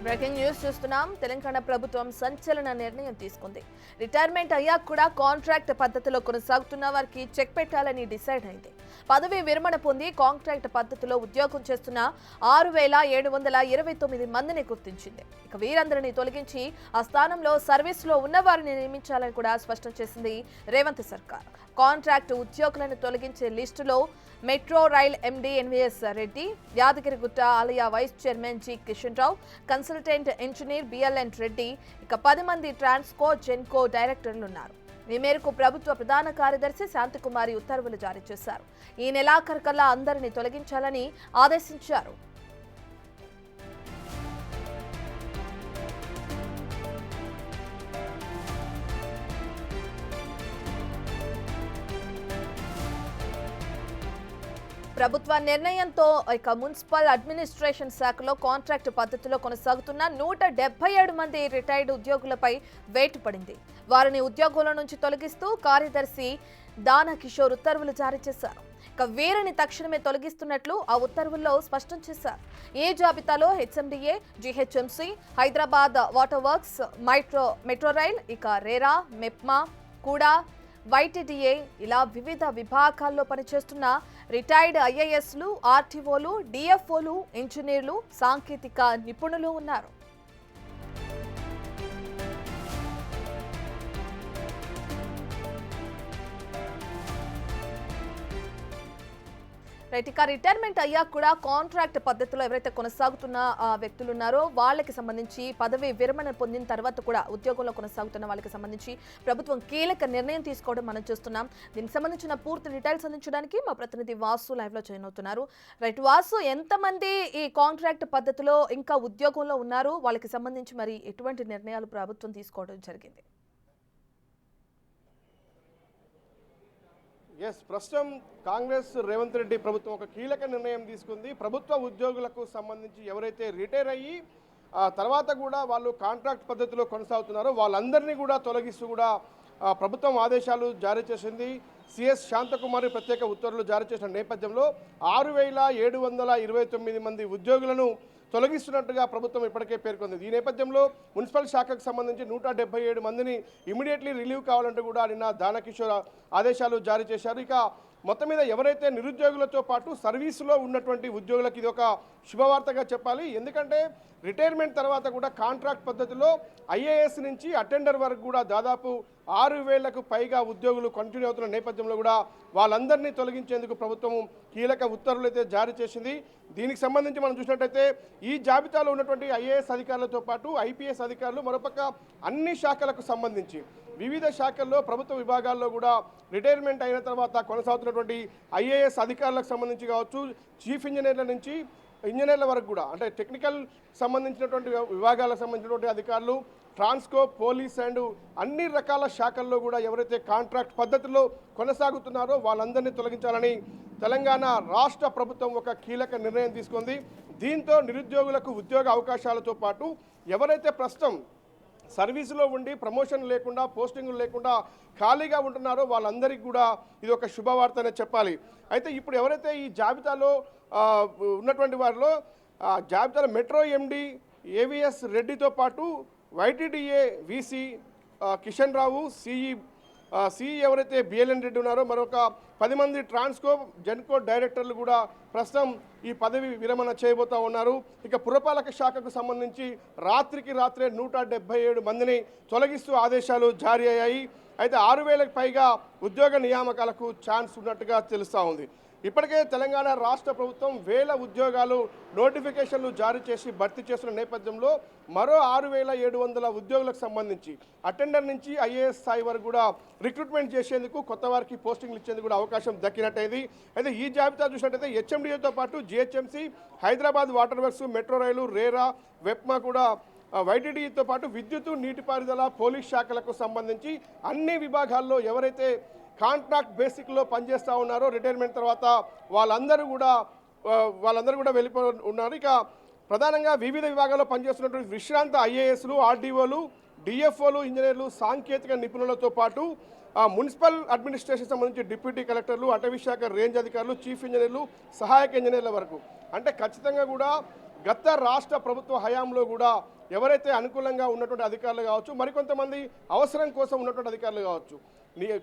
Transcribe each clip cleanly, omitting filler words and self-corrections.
Breaking news చూస్తున్నాం. తెలంగాణ ప్రభుత్వం సంచలన నిర్ణయం తీసుకుంది. రిటైర్మెంట్ అయ్యాక కూడా కాంట్రాక్ట్ పద్ధతిలో కొనసాగుతున్న వారికి చెక్ పెట్టాలని డిసైడ్ అయింది. పదవి విరమణ పొంది కాంట్రాక్ట్ పద్ధతిలో ఉద్యోగం చేస్తున్న 6,729 మందిని గుర్తించింది. ఇక వీరందరినీ తొలగించి ఆ స్థానంలో సర్వీస్లో ఉన్న వారిని నియమించాలని కూడా స్పష్టం చేసింది రేవంత్ సర్కార్. కాంట్రాక్ట్ ఉద్యోగులను తొలగించే లిస్టులో metro rail MD NVS Reddy, Yadagirigutta ఆలయ vice chairman G Kishan Rao, consultant engineer BLN Reddy, ఇక 10 మంది ట్రాన్స్కో జెన్కో డైరెక్టర్లు ఉన్నారు. ఈ మేరకు ప్రభుత్వ ప్రధాన కార్యదర్శి శాంతికుమారి ఉత్తర్వులు జారీ చేశారు. ఈ నెలాఖరుకల్లా అందరినీ తొలగించాలని ఆదేశించారు. ప్రభుత్వ నిర్ణయంతో ఇక మున్సిపల్ అడ్మినిస్ట్రేషన్ శాఖలో కాంట్రాక్ట్ పద్ధతిలో కొనసాగుతున్న 177 మంది రిటైర్డ్ ఉద్యోగులపై వేటు పడింది. వారిని ఉద్యోగుల నుంచి తొలగిస్తూ కార్యదర్శి దానా కిషోర్ ఉత్తర్వులు జారీ చేశారు. ఇక వీరిని తక్షణమే తొలగిస్తున్నట్లు ఆ ఉత్తర్వుల్లో స్పష్టం చేశారు. ఈ జాబితాలో HMDA, GHMC, Hyderabad water works, metro rail, ఇక రేరా, మెప్మా కూడా, వైటీడీఏ ఇలా వివిధ విభాగాల్లో పనిచేస్తున్న రిటైర్డ్ ఐఏఎస్లు, ఆర్టీఓలు, డిఎఫ్ఓలు, ఇంజనీర్లు, సాంకేతిక నిపుణులు ఉన్నారు. రైట్, ఇక రిటైర్మెంట్ అయ్యాక కూడా కాంట్రాక్ట్ పద్ధతిలో ఎవరైతే కొనసాగుతున్న వ్యక్తులు ఉన్నారో వాళ్ళకి సంబంధించి పదవి విరమణ పొందిన తర్వాత కూడా ఉద్యోగంలో కొనసాగుతున్న వాళ్ళకి సంబంధించి ప్రభుత్వం కీలక నిర్ణయం తీసుకోవడం మనం చూస్తున్నాం. దీనికి సంబంధించిన పూర్తి డీటెయిల్స్ అందించడానికి మా ప్రతినిధి వాసు లైవ్ లో జాయిన్ అవుతున్నారు. రైట్ వాసు, ఎంతమంది ఈ కాంట్రాక్ట్ పద్ధతిలో ఇంకా ఉద్యోగంలో ఉన్నారు? వాళ్ళకి సంబంధించి మరి ఎటువంటి నిర్ణయాలు ప్రభుత్వం తీసుకోవడం జరిగింది? ప్రస్తుతం కాంగ్రెస్ రేవంత్ రెడ్డి ప్రభుత్వం ఒక కీలక నిర్ణయం తీసుకుంది. ప్రభుత్వ ఉద్యోగులకు సంబంధించి ఎవరైతే రిటైర్ అయ్యి తర్వాత కూడా వాళ్ళు కాంట్రాక్ట్ పద్ధతిలో కొనసాగుతున్నారో వాళ్ళందరినీ కూడా తొలగిస్తూ కూడా ప్రభుత్వం ఆదేశాలు జారీ చేసింది. సిఎస్ శాంతకుమారి ప్రత్యేక ఉత్తర్వులు జారీ చేసిన నేపథ్యంలో 6,729 మంది ఉద్యోగులను తొలగిస్తున్నట్టుగా ప్రభుత్వం ఇప్పటికే పేర్కొంది. ఈ నేపథ్యంలో మున్సిపల్ శాఖకు సంబంధించి 177 మందిని ఇమీడియట్లీ రిలీవ్ కావాలంటూ కూడా నిన్న దానకిషోర్ ఆదేశాలు జారీ చేశారు. ఇక మొత్తం మీద ఎవరైతే నిరుద్యోగులతో పాటు సర్వీసులో ఉన్నటువంటి ఉద్యోగులకు ఇది ఒక శుభవార్తగా చెప్పాలి. ఎందుకంటే రిటైర్మెంట్ తర్వాత కూడా కాంట్రాక్ట్ పద్ధతిలో ఐఏఎస్ నుంచి అటెండర్ వరకు కూడా దాదాపు 6,000కు పైగా ఉద్యోగులు కంటిన్యూ అవుతున్న నేపథ్యంలో కూడా వాళ్ళందరినీ తొలగించేందుకు ప్రభుత్వం కీలక ఉత్తర్వులు అయితే జారీ చేసింది. దీనికి సంబంధించి మనం చూసినట్టయితే ఈ జాబితాలో ఉన్నటువంటి ఐఏఎస్ అధికారులతో పాటు ఐపీఎస్ అధికారులు మరోపక్క అన్ని శాఖలకు సంబంధించి వివిధ శాఖల్లో ప్రభుత్వ విభాగాల్లో కూడా రిటైర్మెంట్ అయిన తర్వాత కొనసాగుతున్నటువంటి ఐఏఎస్ అధికారులకు సంబంధించి కావచ్చు, చీఫ్ ఇంజనీర్ల నుంచి ఇంజనీర్ల వరకు కూడా, అంటే టెక్నికల్ సంబంధించినటువంటి విభాగాలకు సంబంధించినటువంటి అధికారులు, ట్రాన్స్కో, పోలీస్ అండ్ అన్ని రకాల శాఖల్లో కూడా ఎవరైతే కాంట్రాక్ట్ పద్ధతిలో కొనసాగుతున్నారో వాళ్ళందరినీ తొలగించాలని తెలంగాణ రాష్ట్ర ప్రభుత్వం ఒక కీలక నిర్ణయం తీసుకుంది. దీంతో నిరుద్యోగులకు ఉద్యోగ అవకాశాలతో పాటు ఎవరైతే ప్రస్తుతం సర్వీసులో ఉండి ప్రమోషన్ లేకుండా, పోస్టింగులు లేకుండా ఖాళీగా ఉంటున్నారో వాళ్ళందరికీ కూడా ఇది ఒక శుభవార్తనే చెప్పాలి. అయితే ఇప్పుడు ఎవరైతే ఈ జాబితాలో ఉన్నటువంటి వారిలో జాబితాలో మెట్రో ఎండీ ఏవిఎస్ రెడ్డితో పాటు YTDA VC Kishan Rao, CE ఎవరైతే బిఎల్ఎన్ రెడ్డి ఉన్నారో మరొక 10 మంది ట్రాన్స్కో జెన్కో డైరెక్టర్లు కూడా ప్రస్తుతం ఈ పదవి విరమణ చేయబోతూ ఉన్నారు. ఇక పురపాలక శాఖకు సంబంధించి రాత్రికి రాత్రే 177 మందిని తొలగిస్తూ ఆదేశాలు జారీ అయ్యాయి. అయితే 6,000కు పైగా ఉద్యోగ నియామకాలకు ఛాన్స్ ఉన్నట్టుగా తెలుస్తూ ఉంది. ఇప్పటికే తెలంగాణ రాష్ట్ర ప్రభుత్వం 1000 ఉద్యోగాలు నోటిఫికేషన్లు జారీ చేసి భర్తీ చేస్తున్న నేపథ్యంలో మరో 6,700 ఉద్యోగులకు సంబంధించి అటెండర్ నుంచి ఐఏఎస్ స్థాయి వరకు కూడా రిక్రూట్మెంట్ చేసేందుకు కొత్త వారికి పోస్టింగ్లు ఇచ్చేందుకు కూడా అవకాశం దక్కినట్టయింది. అయితే ఈ జాబితా చూసినట్టయితే హెచ్ఎండిఏతో పాటు GHMC, Hyderabad water works, metro rail, RERA, వెప్మా కూడా, వైటీడీతో పాటు విద్యుత్, నీటిపారుదల, పోలీస్ శాఖలకు సంబంధించి అన్ని విభాగాల్లో ఎవరైతే కాంట్రాక్ట్ బేసిక్లో పనిచేస్తూ ఉన్నారో రిటైర్మెంట్ తర్వాత వాళ్ళందరూ కూడా వెళ్ళిపో ఉన్నారు. ఇక ప్రధానంగా వివిధ విభాగాల్లో పనిచేస్తున్నటువంటి విశ్రాంత ఐఏఎస్లు, ఆర్డీఓలు, డిఎఫ్ఓలు, ఇంజనీర్లు, సాంకేతిక నిపుణులతో పాటు మున్సిపల్ అడ్మినిస్ట్రేషన్ సంబంధించి డిప్యూటీ కలెక్టర్లు, అటవీ శాఖ రేంజ్ అధికారులు, చీఫ్ ఇంజనీర్లు, సహాయక ఇంజనీర్ల వరకు అంటే ఖచ్చితంగా కూడా గత రాష్ట్ర ప్రభుత్వ హయాంలో కూడా ఎవరైతే అనుకూలంగా ఉన్నటువంటి అధికారులు కావచ్చు, మరికొంతమంది అవసరం కోసం ఉన్నటువంటి అధికారులు కావచ్చు,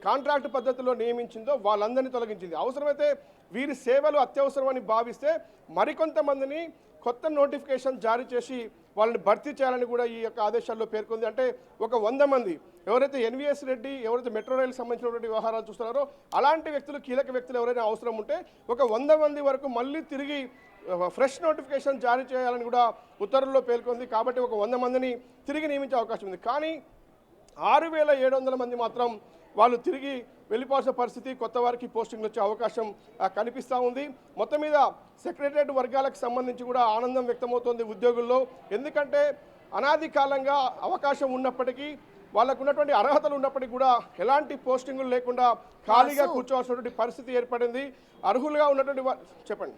కాంట్రాక్ట్ పద్ధతిలో నియమించిందో వాళ్ళందరినీ తొలగించింది. అవసరమైతే వీరి సేవలు అత్యవసరమని భావిస్తే మరికొంతమందిని కొత్త నోటిఫికేషన్ జారీ చేసి వాళ్ళని భర్తీ చేయాలని కూడా ఈ యొక్క ఆదేశాల్లో పేర్కొంది. అంటే ఒక 100 మంది ఎవరైతే ఎన్వీఎస్ రెడ్డి, ఎవరైతే మెట్రో రైలు సంబంధించినటువంటి వ్యవహారాలు చూస్తున్నారో అలాంటి వ్యక్తులు, కీలక వ్యక్తులు ఎవరైనా అవసరం ఉంటే ఒక 100 మంది వరకు మళ్ళీ తిరిగి ఫ్రెష్ నోటిఫికేషన్ జారీ చేయాలని కూడా ఉత్తర్వుల్లో పేర్కొంది. కాబట్టి ఒక 100 మందిని తిరిగి నియమించే అవకాశం ఉంది. కానీ 6700 మంది మాత్రం వాళ్ళు తిరిగి వెళ్ళిపోవాల్సిన పరిస్థితి, కొత్త వారికి పోస్టింగ్లు వచ్చే అవకాశం కనిపిస్తూ ఉంది. మొత్తం మీద సెక్రటరియట్ వర్గాలకు సంబంధించి కూడా ఆనందం వ్యక్తమవుతోంది ఉద్యోగుల్లో. ఎందుకంటే అనాది కాలంగా అవకాశం ఉన్నప్పటికీ, వాళ్ళకు ఉన్నటువంటి అర్హతలు ఉన్నప్పటికీ కూడా ఎలాంటి పోస్టింగులు లేకుండా ఖాళీగా కూర్చోవాల్సినటువంటి పరిస్థితి ఏర్పడింది. అర్హులుగా ఉన్నటువంటి చెప్పండి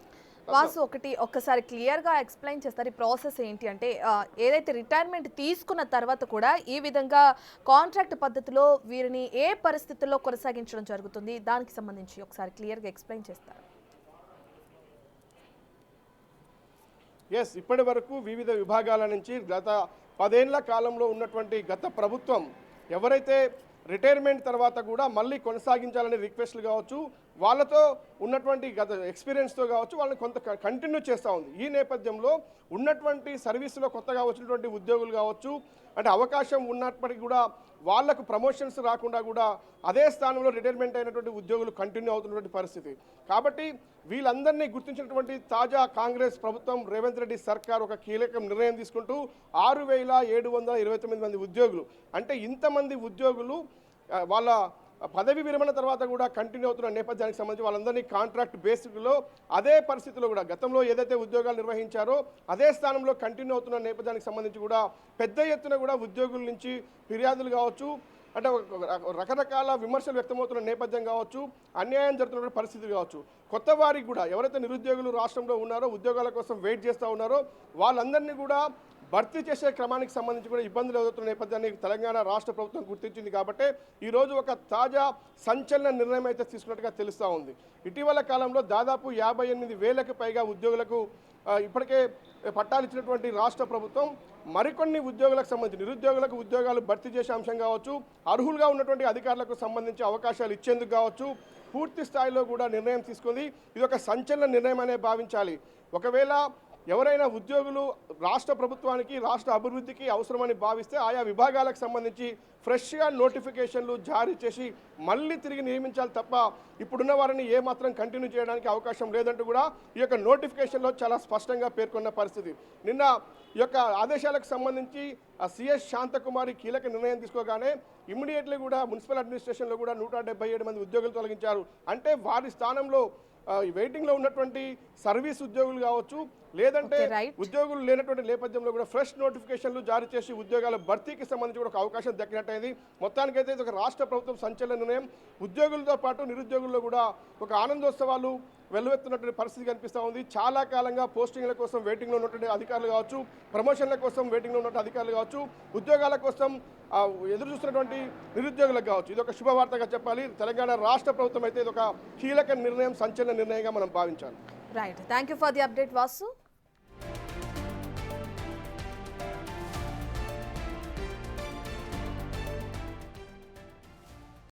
వాసు, ఒక్కసారి క్లియర్గా ఎక్స్ప్లెయిన్ చేస్తారు ఈ ప్రాసెస్ ఏంటి అంటే, ఏదైతే రిటైర్మెంట్ తీసుకున్న తర్వాత కూడా ఈ విధంగా కాంట్రాక్ట్ పద్ధతిలో వీరిని ఏ పరిస్థితుల్లో కొనసాగించడం జరుగుతుంది, దానికి సంబంధించి ఒకసారి క్లియర్గా ఎక్స్ప్లెయిన్ చేస్తారు. ఎస్, ఇప్పటి వరకు వివిధ విభాగాల నుంచి గత 10 ఏళ్ల కాలంలో ఉన్నటువంటి గత ప్రభుత్వం ఎవరైతే రిటైర్మెంట్ తర్వాత కూడా మళ్ళీ కొనసాగించాలనే రిక్వెస్ట్లు కావచ్చు, వాళ్ళతో ఉన్నటువంటి గత ఎక్స్పీరియన్స్తో కావచ్చు, వాళ్ళని కొంత కంటిన్యూ చేస్తూ ఉంది. ఈ నేపథ్యంలో ఉన్నటువంటి సర్వీసులో కొత్తగా వచ్చినటువంటి ఉద్యోగులు కావచ్చు, అంటే అవకాశం ఉన్నప్పటికీ కూడా వాళ్లకు ప్రమోషన్స్ రాకుండా కూడా అదే స్థానంలో రిటైర్మెంట్ అయినటువంటి ఉద్యోగులు కంటిన్యూ అవుతున్నటువంటి పరిస్థితి. కాబట్టి వీళ్ళందరినీ గుర్తించినటువంటి తాజా కాంగ్రెస్ ప్రభుత్వం, రేవంత్ రెడ్డి సర్కార్ ఒక కీలక నిర్ణయం తీసుకుంటూ 6729 మంది ఉద్యోగులు, అంటే ఇంతమంది ఉద్యోగులు వాళ్ళ పదవి విరమణ తర్వాత కూడా కంటిన్యూ అవుతున్న నేపథ్యానికి సంబంధించి వాళ్ళందరినీ కాంట్రాక్ట్ బేసిక్లో అదే పరిస్థితిలో కూడా గతంలో ఏదైతే ఉద్యోగాలు నిర్వహించారో అదే స్థానంలో కంటిన్యూ అవుతున్న నేపథ్యానికి సంబంధించి కూడా పెద్ద ఎత్తున కూడా ఉద్యోగుల నుంచి ఫిర్యాదులు కావచ్చు, అంటే రకరకాల విమర్శలు వ్యక్తమవుతున్న నేపథ్యం కావచ్చు, అన్యాయం జరుగుతున్న పరిస్థితి కావచ్చు, కొత్త వారికి కూడా ఎవరైతే నిరుద్యోగులు రాష్ట్రంలో ఉన్నారో, ఉద్యోగాల కోసం వెయిట్ చేస్తూ ఉన్నారో వాళ్ళందరినీ కూడా భర్తీ చేసే క్రమానికి సంబంధించి కూడా ఇబ్బందులు ఎదుర్కొన్న నేపథ్యాన్ని తెలంగాణ రాష్ట్ర ప్రభుత్వం గుర్తించింది. కాబట్టి ఈరోజు ఒక తాజా సంచలన నిర్ణయం అయితే తీసుకున్నట్టుగా తెలుస్తూ ఉంది. ఇటీవల కాలంలో దాదాపు 58,000కి పైగా ఉద్యోగులకు ఇప్పటికే పట్టాలు ఇచ్చినటువంటి రాష్ట్ర ప్రభుత్వం మరికొన్ని ఉద్యోగులకు సంబంధించి నిరుద్యోగులకు ఉద్యోగాలు భర్తీ చేసే అంశం కావచ్చు, అర్హులుగా ఉన్నటువంటి అధికారులకు సంబంధించి అవకాశాలు ఇచ్చేందుకు కావచ్చు, పూర్తి స్థాయిలో కూడా నిర్ణయం తీసుకుంది. ఇది ఒక సంచలన నిర్ణయం అనే భావించాలి. ఒకవేళ ఎవరైనా ఉద్యోగులు రాష్ట్ర ప్రభుత్వానికి, రాష్ట్ర అభివృద్ధికి అవసరమని భావిస్తే ఆయా విభాగాలకు సంబంధించి ఫ్రెష్గా నోటిఫికేషన్లు జారీ చేసి మళ్ళీ తిరిగి నియమించాలి తప్ప ఇప్పుడున్న వారిని ఏమాత్రం కంటిన్యూ చేయడానికి అవకాశం లేదంటూ కూడా ఈ యొక్క నోటిఫికేషన్లో చాలా స్పష్టంగా పేర్కొన్న పరిస్థితి. నిన్న ఈ యొక్క ఆదేశాలకు సంబంధించి సిఎస్ శాంతకుమారి కీలక నిర్ణయం తీసుకోగానే ఇమ్మీడియట్లీ కూడా మున్సిపల్ అడ్మినిస్ట్రేషన్లో కూడా 177 మంది ఉద్యోగులు తొలగించారు. అంటే వారి స్థానంలో వెయిటింగ్లో ఉన్నటువంటి సర్వీస్ ఉద్యోగులు కావచ్చు, లేదంటే ఉద్యోగులు లేనటువంటి నేపథ్యంలో కూడా ఫ్రెష్ నోటిఫికేషన్లు జారీ చేసి ఉద్యోగాల భర్తీకి సంబంధించి కూడా ఒక అవకాశం దక్కినట్టయింది. మొత్తానికైతే ఇది ఒక రాష్ట్ర ప్రభుత్వం సంచలన నిర్ణయం. ఉద్యోగులతో పాటు నిరుద్యోగుల్లో కూడా ఒక ఆనందోత్సవాలు వెల్లువెత్తున్నటువంటి పరిస్థితి కనిపిస్తూ ఉంది. చాలా కాలంగా పోస్టింగ్ల కోసం వెయిటింగ్లో ఉన్నటువంటి అధికారులు కావచ్చు, ప్రమోషన్ల కోసం వెయిటింగ్లో ఉన్నటువంటి అధికారులు కావచ్చు, ఉద్యోగాల కోసం ఎదురు చూస్తున్నటువంటి నిరుద్యోగులకు కావచ్చు, ఇది ఒక శుభవార్తగా చెప్పాలి. తెలంగాణ రాష్ట్ర ప్రభుత్వం అయితే ఇది ఒక కీలక నిర్ణయం, సంచలన నిర్ణయంగా మనం భావించాలి. Right, thank you for the update Vasu.